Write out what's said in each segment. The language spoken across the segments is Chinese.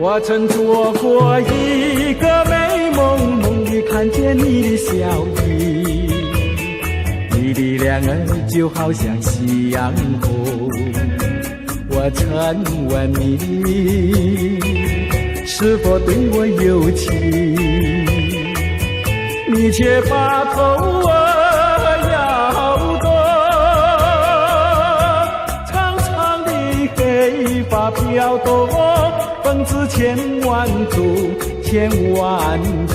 我曾做过一个美梦，梦里看见你的笑意，你的两耳就好像夕阳红。我曾问你是否对我有情，你却把头摇动，长长的黑发飘动，风姿千万种，千万种，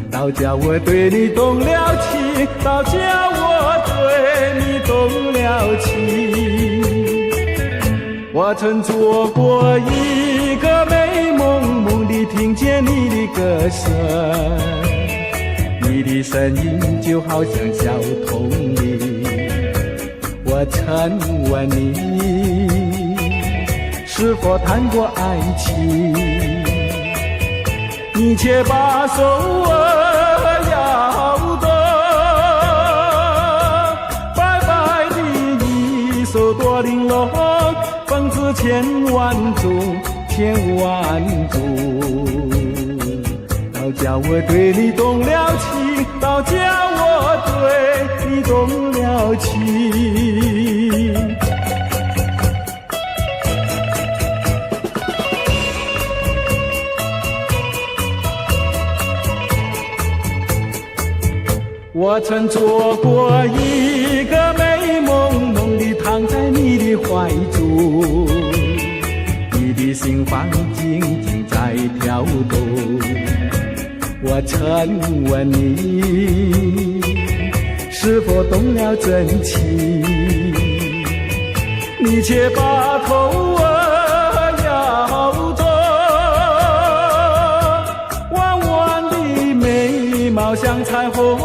倒叫我对你动了情，倒叫我对你动了情。我曾做过一个美梦，梦里听见你的歌声，你的声音就好像小童铃。我曾问你是否谈过爱情，你却把手摇动，白白的一手多玲珑，风姿千万种，千万种，倒叫我对你动了情，倒叫我对你动了情。我曾做过一个美梦，梦里躺在你的怀中，你的心房静静在跳动。我曾问你是否动了真情，你却把头摇动，弯弯的眉毛像彩虹，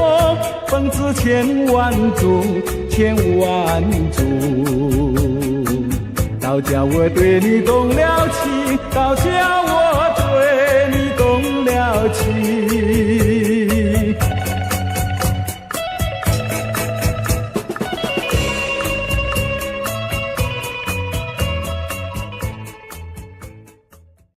风姿千万种，千万种，倒叫我对你动了情，倒叫